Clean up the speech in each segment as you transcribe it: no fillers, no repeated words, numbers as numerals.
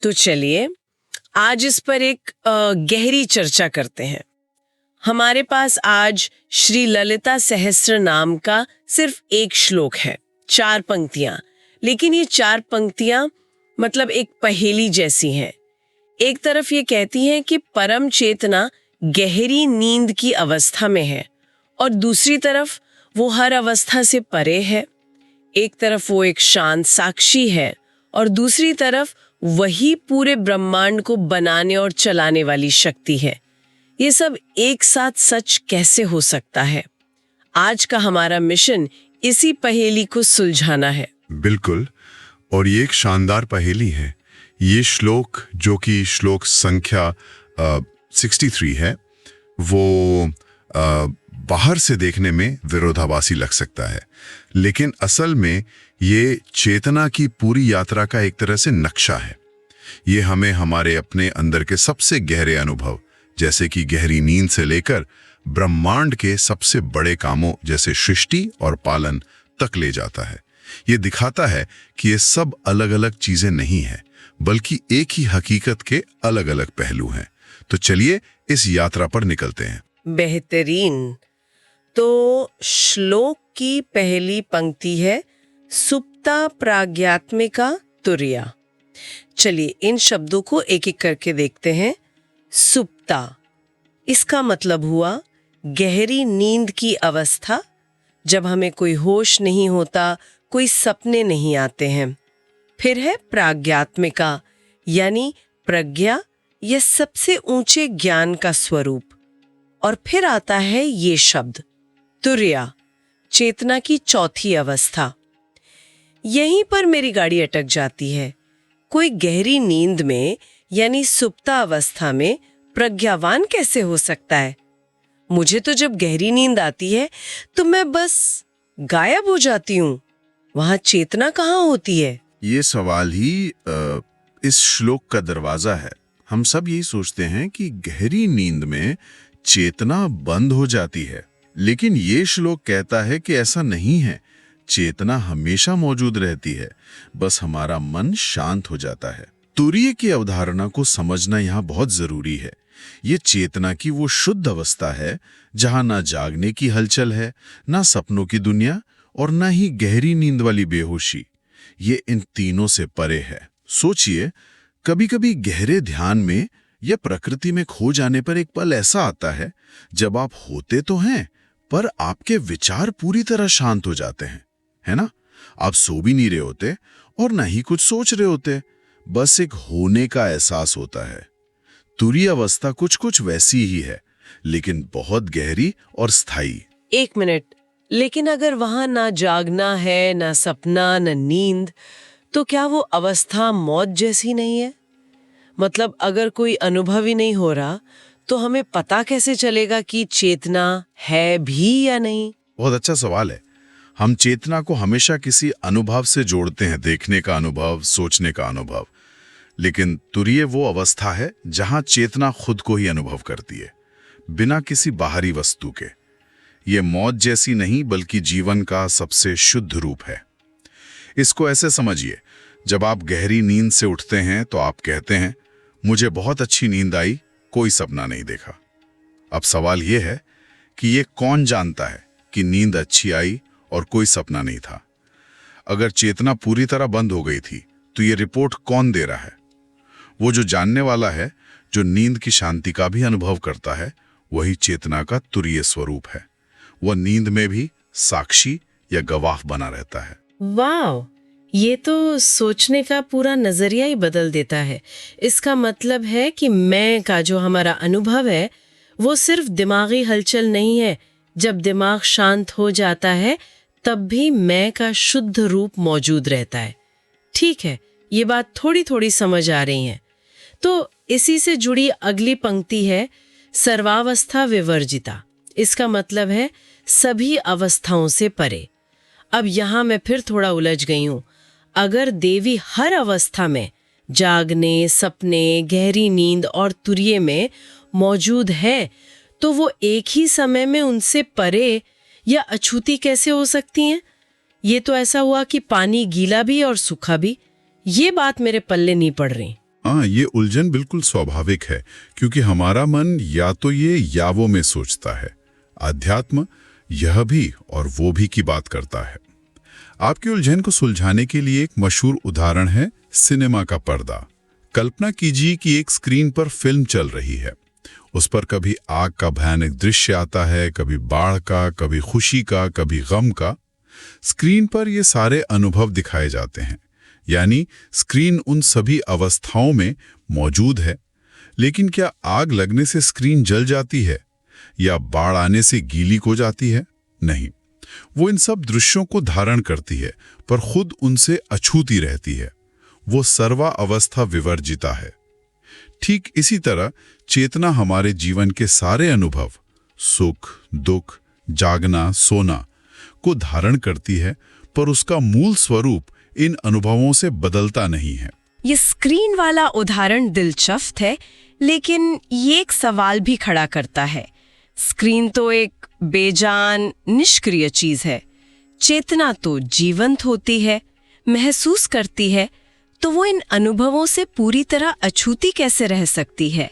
तो चलिए आज इस पर एक गहरी चर्चा करते हैं। हमारे पास आज श्री ललिता सहस्त्र नाम का सिर्फ एक श्लोक है, 4 पंक्तियां, लेकिन ये 4 पंक्तियां मतलब एक पहेली जैसी हैं। एक तरफ ये कहती हैं कि परम चेतना गहरी नींद की अवस्था में है और दूसरी तरफ वो हर अवस्था से परे है। एक तरफ वो एक शांत साक्षी है और दूसरी तरफ वही पूरे ब्रह्मांड को बनाने और चलाने वाली शक्ति है। ये सब एक साथ सच कैसे हो सकता है? आज का हमारा मिशन इसी पहेली को सुलझाना है। बिल्कुल, और ये एक शानदार पहेली है। ये श्लोक जो कि श्लोक संख्या 63 है, वो बाहर से देखने में विरोधाभासी लग सकता है, लेकिन असल में ये चेतना की पूरी यात्रा का एक तरह से नक्शा है। ये हमें हमारे अपने अंदर के सबसे गहरे अनुभव, जैसे कि गहरी नींद से लेकर ब्रह्मांड के सबसे बड़े कामों जैसे सृष्टि और पालन तक ले जाता है। ये दिखाता है कि ये सब अलग अलग चीजें नहीं हैं, बल्कि एक ही हकीकत के अलग अलग पहलू हैं। तो चलिए इस यात्रा पर निकलते हैं। बेहतरीन। तो श्लोक की पहली पंक्ति है सुप्ता प्राज्ञात्मिका तुर्या। चलिए इन शब्दों को एक एक करके देखते हैं। सुप्ता, इसका मतलब हुआ गहरी नींद की अवस्था, जब हमें कोई होश नहीं होता, कोई सपने नहीं आते हैं। फिर है प्राज्ञात्मिका, यानी प्रज्ञा या सबसे ऊंचे ज्ञान का स्वरूप। और फिर आता है ये शब्द तुर्या, चेतना की चौथी अवस्था। यहीं पर मेरी गाड़ी अटक जाती है। कोई गहरी नींद में यानी सुप्ता अवस्था में प्रज्ञावान कैसे हो सकता है? मुझे तो जब गहरी नींद आती है तो मैं बस गायब हो जाती हूँ। वहां चेतना कहाँ होती है? ये सवाल ही इस श्लोक का दरवाजा है। हम सब यही सोचते हैं कि गहरी नींद में चेतना बंद हो जाती है, लेकिन ये श्लोक कहता है कि ऐसा नहीं है। चेतना हमेशा मौजूद रहती है, बस हमारा मन शांत हो जाता है। तुरीय की अवधारणा को समझना यहाँ बहुत जरूरी है। ये चेतना की वो शुद्ध अवस्था है जहाँ ना जागने की हलचल है, ना सपनों की दुनिया और ना ही गहरी नींद वाली बेहोशी। ये इन तीनों से परे है। सोचिए, कभी कभी गहरे ध्यान में या प्रकृति में खो जाने पर एक पल ऐसा आता है जब आप होते तो हैं, पर आपके विचार पूरी तरह शांत हो जाते हैं, है ना? आप सो भी नहीं रहे होते और ना ही कुछ सोच रहे होते, बस एक होने का एहसास होता है। तुरीय अवस्था कुछ कुछ वैसी ही है, लेकिन बहुत गहरी और स्थायी। एक मिनट, लेकिन अगर वहां ना जागना है, ना सपना, ना नींद, तो क्या वो अवस्था मौत जैसी नहीं है? मतलब अगर कोई अनुभव ही नहीं हो रहा तो हमें पता कैसे चलेगा कि चेतना है भी या नहीं? बहुत अच्छा सवाल है। हम चेतना को हमेशा किसी अनुभव से जोड़ते हैं, देखने का अनुभव, सोचने का अनुभव। लेकिन तुरीय वो अवस्था है जहां चेतना खुद को ही अनुभव करती है, बिना किसी बाहरी वस्तु के। ये मौत जैसी नहीं, बल्कि जीवन का सबसे शुद्ध रूप है। इसको ऐसे समझिए, जब आप गहरी नींद से उठते हैं तो आप कहते हैं, मुझे बहुत अच्छी नींद आई, कोई सपना नहीं देखा। अब सवाल यह है कि ये कौन जानता है कि नींद अच्छी आई और कोई सपना नहीं था? अगर चेतना पूरी तरह बंद हो गई थी तो ये रिपोर्ट कौन दे रहा है? वो जो जानने वाला है, जो नींद की शांति का भी अनुभव करता है, वही चेतना का तुरीय स्वरूप है। वह नींद में भी साक्षी या गवाह बना रहता है। वाह, ये तो सोचने का पूरा नजरिया ही बदल देता है। इसका मतलब है कि मैं का जो हमारा अनुभव है वो सिर्फ दिमागी हलचल नहीं है। जब दिमाग शांत हो जाता है तब भी मैं का शुद्ध रूप मौजूद रहता है। ठीक है, ये बात थोड़ी थोड़ी समझ आ रही है। तो इसी से जुड़ी अगली पंक्ति है सर्वावस्था विवर्जिता। इसका मतलब है सभी अवस्थाओं से परे। अब यहां मैं फिर थोड़ा उलझ गई हूं। अगर देवी हर अवस्था में, जागने, सपने, गहरी नींद और तुरीय में मौजूद है, तो वो एक ही समय में उनसे परे या अछूती कैसे हो सकती हैं? ये तो ऐसा हुआ कि पानी गीला भी और सूखा भी। ये बात मेरे पल्ले नहीं पड़ रही। हाँ, ये उलझन बिल्कुल स्वाभाविक है, क्योंकि हमारा मन या तो ये या वो में सोचता है। अध्यात्म यह भी और वो भी की बात करता है। आपकी उलझन को सुलझाने के लिए एक मशहूर उदाहरण है सिनेमा का पर्दा। कल्पना कीजिए कि एक स्क्रीन पर फिल्म चल रही है। उस पर कभी आग का भयानक दृश्य आता है, कभी बाढ़ का, कभी खुशी का, कभी गम का। स्क्रीन पर ये सारे अनुभव दिखाए जाते हैं, यानी स्क्रीन उन सभी अवस्थाओं में मौजूद है। लेकिन क्या आग लगने से स्क्रीन जल जाती है या बाढ़ आने से गीली हो जाती है? नहीं, वो इन सब दृश्यों को धारण करती है, पर खुद उनसे अछूती रहती है। वो सर्वा अवस्था विवर्जिता है। ठीक इसी तरह चेतना हमारे जीवन के सारे अनुभव, सुख, दुख, जागना, सोना को धारण करती है, पर उसका मूल स्वरूप इन अनुभवों से बदलता नहीं है। ये स्क्रीन वाला उदाहरण दिलचस्प है, लेकिन ये एक सवाल भी खड़ा करता है। स्क्रीन तो एक बेजान, निष्क्रिय चीज है। चेतना तो जीवंत होती है, महसूस करती है, तो वो इन अनुभवों से पूरी तरह अछूती कैसे रह सकती है?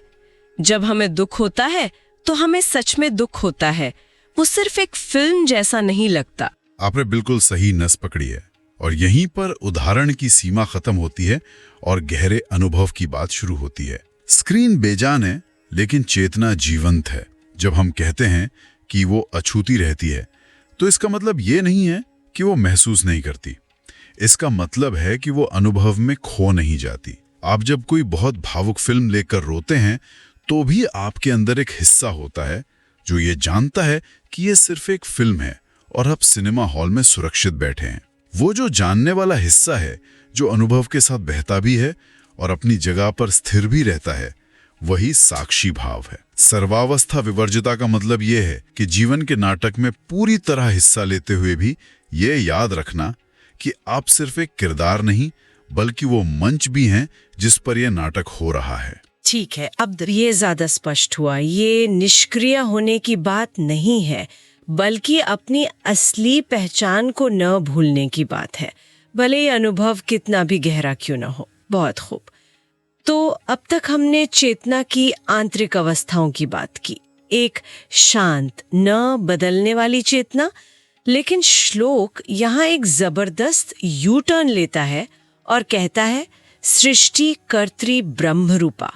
जब हमें दुख होता है तो हमें सच में दुख होता है, वो सिर्फ एक फिल्म जैसा नहीं लगता। आपने बिल्कुल सही नस पकड़ी है, और यहीं पर उदाहरण की सीमा खत्म होती है और गहरे अनुभव की बात शुरू होती है। स्क्रीन बेजान है, लेकिन चेतना जीवंत है। जब हम कहते हैं कि वो अछूती रहती है, तो इसका मतलब ये नहीं है कि वो महसूस नहीं करती। इसका मतलब है कि वो अनुभव में खो नहीं जाती। आप जब कोई बहुत भावुक फिल्म लेकर रोते हैं, तो भी आपके अंदर एक हिस्सा होता है जो ये जानता है कि ये सिर्फ एक फिल्म है और आप सिनेमा हॉल में सुरक्षित बैठे हैं। वो जो जानने वाला हिस्सा है, जो अनुभव के साथ बहता भी है और अपनी जगह पर स्थिर भी रहता है, वही साक्षी भाव है। सर्वावस्था विवर्जिता का मतलब यह है कि जीवन के नाटक में पूरी तरह हिस्सा लेते हुए भी ये याद रखना कि आप सिर्फ एक किरदार नहीं, बल्कि वो मंच भी हैं जिस पर यह नाटक हो रहा है। ठीक है, अब ये ज्यादा स्पष्ट हुआ। ये निष्क्रिय होने की बात नहीं है, बल्कि अपनी असली पहचान को न भूलने की बात है, भले ये अनुभव कितना भी गहरा क्यों न हो। बहुत खूब। तो अब तक हमने चेतना की आंतरिक अवस्थाओं की बात की, एक शांत, न बदलने वाली चेतना। लेकिन श्लोक यहाँ एक जबरदस्त यू टर्न लेता है और कहता है सृष्टि कर्त्री ब्रह्म रूपा।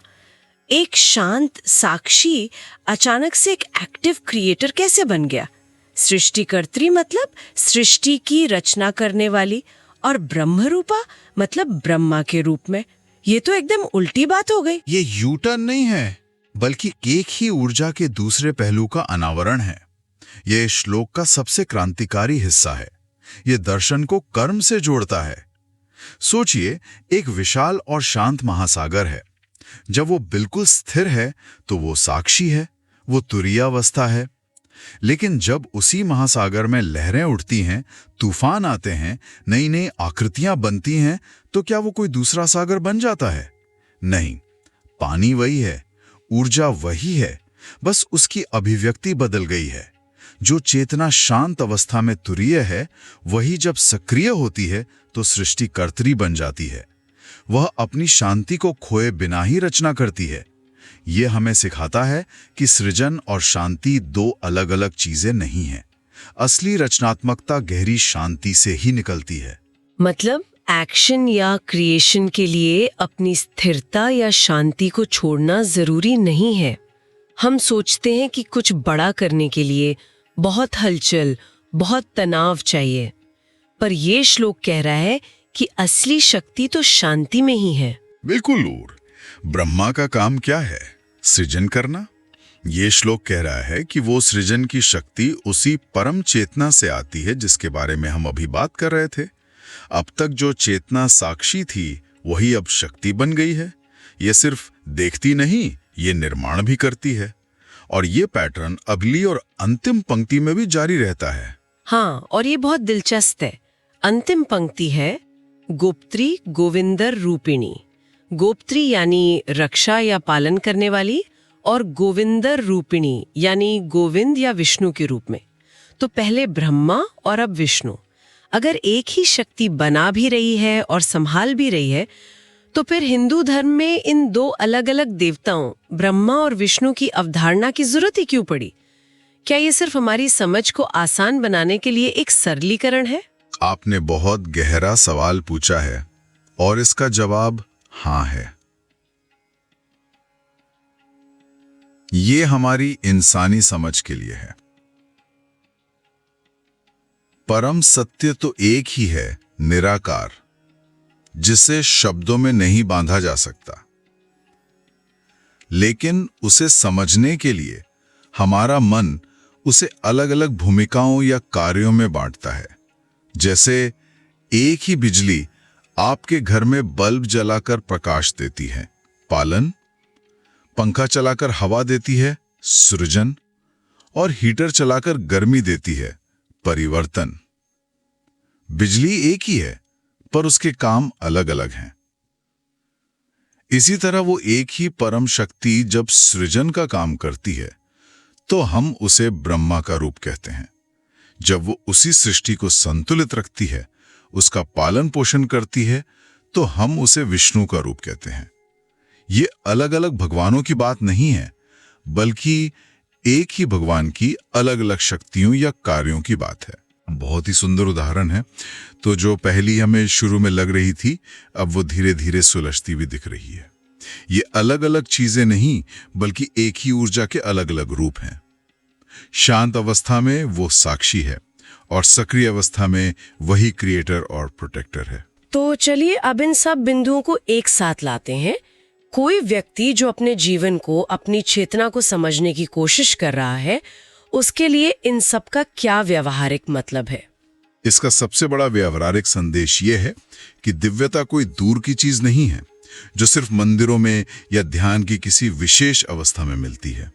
एक शांत साक्षी अचानक से एक एक्टिव क्रिएटर कैसे बन गया? सृष्टिकर्त्री मतलब सृष्टि की रचना करने वाली, और ब्रह्म रूपा मतलब ब्रह्मा के रूप में। ये तो एकदम उल्टी बात हो गई। ये यू टर्न नहीं है, बल्कि एक ही ऊर्जा के दूसरे पहलू का अनावरण है। यह श्लोक का सबसे क्रांतिकारी हिस्सा है। यह दर्शन को कर्म से जोड़ता है। सोचिए, एक विशाल और शांत महासागर है। जब वो बिल्कुल स्थिर है तो वो साक्षी है, वो तुरीयावस्था है। लेकिन जब उसी महासागर में लहरें उठती हैं, तूफान आते हैं, नई नई आकृतियां बनती हैं, तो क्या वो कोई दूसरा सागर बन जाता है? नहीं, पानी वही है, ऊर्जा वही है, बस उसकी अभिव्यक्ति बदल गई है। जो चेतना शांत अवस्था में तुरीय है, वही जब सक्रिय होती है तो सृष्टिकर्त्री बन जाती है। वह अपनी शांति को खोए बिना ही रचना करती है। यह हमें सिखाता है कि सृजन और शांति दो अलग अलग चीजें नहीं हैं। असली रचनात्मकता गहरी शांति से ही निकलती है। मतलब एक्शन या क्रिएशन के लिए अपनी स्थिरता या शांति को छोड़ना जरूरी नहीं है। हम सोचते हैं कि कुछ बड़ा करने के लिए बहुत हलचल, बहुत तनाव चाहिए, पर यह श्लोक कह रहा है कि असली शक्ति तो शांति में ही है। बिल्कुल। और ब्रह्मा का काम क्या है? सृजन करना। ये श्लोक कह रहा है कि वो सृजन की शक्ति उसी परम चेतना से आती है जिसके बारे में हम अभी बात कर रहे थे। अब तक जो चेतना साक्षी थी, वही अब शक्ति बन गई है। ये सिर्फ देखती नहीं, ये निर्माण भी करती है। और ये पैटर्न अगली और अंतिम पंक्ति में भी जारी रहता है। हाँ, और ये बहुत दिलचस्प है। अंतिम पंक्ति है गोप्त्री गोविंदर रूपिणी। गोप्त्री यानी रक्षा या पालन करने वाली, और गोविंदर रूपिणी यानी गोविंद या विष्णु के रूप में। तो पहले ब्रह्मा और अब विष्णु। अगर एक ही शक्ति बना भी रही है और संभाल भी रही है, तो फिर हिंदू धर्म में इन दो अलग अलग देवताओं ब्रह्मा और विष्णु की अवधारणा की जरूरत ही क्यों पड़ी? क्या ये सिर्फ हमारी समझ को आसान बनाने के लिए एक सरलीकरण है? आपने बहुत गहरा सवाल पूछा है और इसका जवाब हाँ है। ये हमारी इंसानी समझ के लिए है। परम सत्य तो एक ही है, निराकार, जिसे शब्दों में नहीं बांधा जा सकता। लेकिन उसे समझने के लिए हमारा मन उसे अलग अलग भूमिकाओं या कार्यों में बांटता है। जैसे एक ही बिजली आपके घर में बल्ब जलाकर प्रकाश देती है, पालन, पंखा चलाकर हवा देती है, सृजन, और हीटर चलाकर गर्मी देती है, परिवर्तन। बिजली एक ही है पर उसके काम अलग अलग हैं। इसी तरह वो एक ही परम शक्ति जब सृजन का काम करती है तो हम उसे ब्रह्मा का रूप कहते हैं। जब वो उसी सृष्टि को संतुलित रखती है, उसका पालन पोषण करती है, तो हम उसे विष्णु का रूप कहते हैं। ये अलग अलग भगवानों की बात नहीं है, बल्कि एक ही भगवान की अलग अलग शक्तियों या कार्यों की बात है। बहुत ही सुंदर उदाहरण है। तो जो पहली हमें शुरू में लग रही थी, अब वो धीरे धीरे सुलझती भी दिख रही है। ये अलग अलग चीजें नहीं, बल्कि एक ही ऊर्जा के अलग अलग रूप हैं। शांत अवस्था में वो साक्षी है और सक्रिय अवस्था में वही क्रिएटर और प्रोटेक्टर है। तो चलिए अब इन सब बिंदुओं को एक साथ लाते हैं। कोई व्यक्ति जो अपने जीवन को, अपनी चेतना को समझने की कोशिश कर रहा है, उसके लिए इन सब का क्या व्यावहारिक मतलब है? इसका सबसे बड़ा व्यावहारिक संदेश यह है कि दिव्यता कोई दूर की चीज नहीं है जो सिर्फ मंदिरों में या ध्यान की किसी विशेष अवस्था में मिलती है।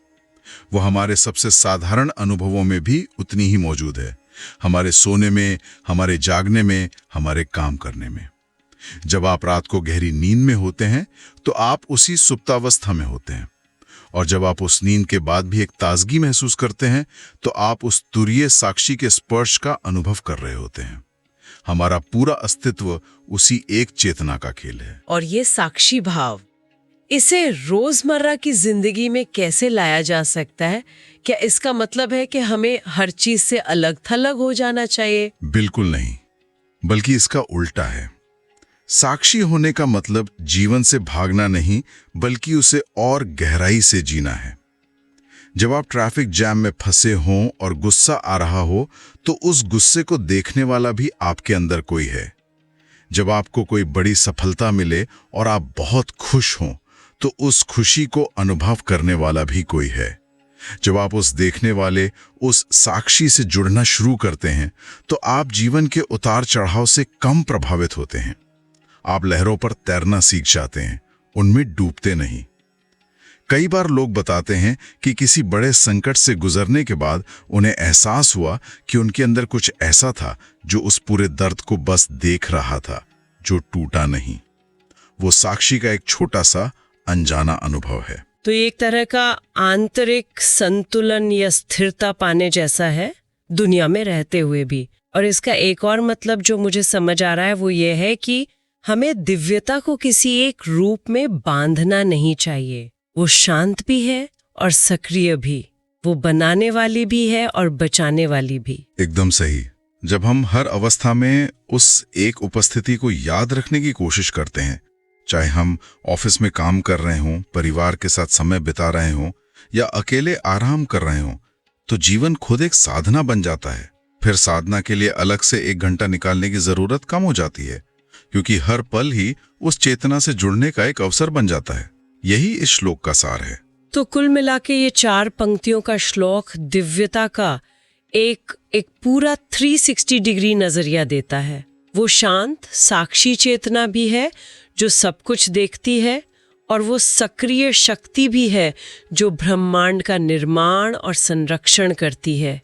वो हमारे सबसे साधारण अनुभवों में भी उतनी ही मौजूद है। हमारे सोने में, हमारे जागने में, हमारे काम करने में। जब आप रात को गहरी नींद में होते हैं तो आप उसी सुप्तावस्था में होते हैं, और जब आप उस नींद के बाद भी एक ताजगी महसूस करते हैं तो आप उस तुरीय साक्षी के स्पर्श का अनुभव कर रहे होते हैं। हमारा पूरा अस्तित्व उसी एक चेतना का खेल है। और ये साक्षी भाव, इसे रोजमर्रा की जिंदगी में कैसे लाया जा सकता है? क्या इसका मतलब है कि हमें हर चीज से अलग थलग हो जाना चाहिए? बिल्कुल नहीं, बल्कि इसका उल्टा है। साक्षी होने का मतलब जीवन से भागना नहीं, बल्कि उसे और गहराई से जीना है। जब आप ट्रैफिक जैम में फंसे हों और गुस्सा आ रहा हो, तो उस गुस्से को देखने वाला भी आपके अंदर कोई है। जब आपको कोई बड़ी सफलता मिले और आप बहुत खुश हों, तो उस खुशी को अनुभव करने वाला भी कोई है। जब आप उस देखने वाले, उस साक्षी से जुड़ना शुरू करते हैं, तो आप जीवन के उतार चढ़ाव से कम प्रभावित होते हैं। आप लहरों पर तैरना सीख जाते हैं, उनमें डूबते नहीं। कई बार लोग बताते हैं कि किसी बड़े संकट से गुजरने के बाद उन्हें एहसास हुआ कि उनके अंदर कुछ ऐसा था जो उस पूरे दर्द को बस देख रहा था, जो टूटा नहीं। वो साक्षी का एक छोटा सा अनजाना अनुभव है। तो ये एक तरह का आंतरिक संतुलन या स्थिरता पाने जैसा है दुनिया में रहते हुए भी। और इसका एक और मतलब जो मुझे समझ आ रहा है वो ये है कि हमें दिव्यता को किसी एक रूप में बांधना नहीं चाहिए। वो शांत भी है और सक्रिय भी, वो बनाने वाली भी है और बचाने वाली भी। एकदम सही। जब हम हर अवस्था में उस एक उपस्थिति को याद रखने की कोशिश करते हैं, चाहे हम ऑफिस में काम कर रहे हों, परिवार के साथ समय बिता रहे हों या अकेले आराम कर रहे हों, तो जीवन खुद एक साधना बन जाता है। फिर साधना के लिए अलग से 1 घंटा निकालने की जरूरत कम हो जाती है, क्योंकि हर पल ही उस चेतना से जुड़ने का एक अवसर बन जाता है। यही इस श्लोक का सार है। तो कुल मिला के ये 4 पंक्तियों का श्लोक दिव्यता का एक पूरा 360 डिग्री नजरिया देता है। वो शांत साक्षी चेतना भी है जो सब कुछ देखती है, और वो सक्रिय शक्ति भी है जो ब्रह्मांड का निर्माण और संरक्षण करती है।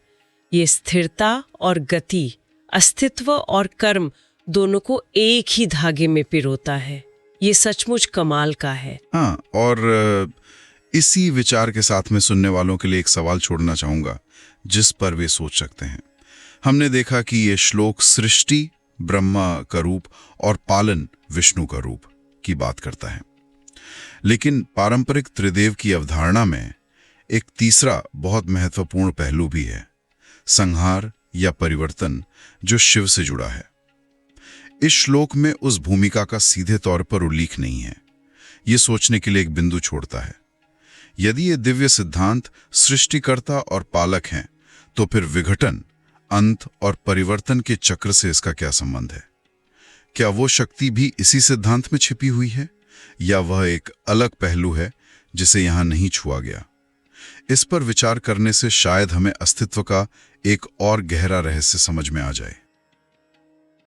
ये स्थिरता और गति, अस्तित्व और कर्म दोनों को एक ही धागे में पिरोता है। ये सचमुच कमाल का है। हाँ, और इसी विचार के साथ में सुनने वालों के लिए एक सवाल छोड़ना चाहूंगा जिस पर वे सोच सकते हैं। हमने देखा कि ये श्लोक सृष्टि ब्रह्मा का रूप और पालन विष्णु का रूप, की बात करता है। लेकिन पारंपरिक त्रिदेव की अवधारणा में एक तीसरा बहुत महत्वपूर्ण पहलू भी है, संहार या परिवर्तन, जो शिव से जुड़ा है। इस श्लोक में उस भूमिका का सीधे तौर पर उल्लेख नहीं है। यह सोचने के लिए एक बिंदु छोड़ता है, यदि ये दिव्य सिद्धांत सृष्टिकर्ता और पालक हैं, तो फिर विघटन, अंत और परिवर्तन के चक्र से इसका क्या संबंध है? क्या वो शक्ति भी इसी सिद्धांत में छिपी हुई है, या वह एक अलग पहलू है जिसे यहां नहीं छुआ गया? इस पर विचार करने से शायद हमें अस्तित्व का एक और गहरा रहस्य समझ में आ जाए।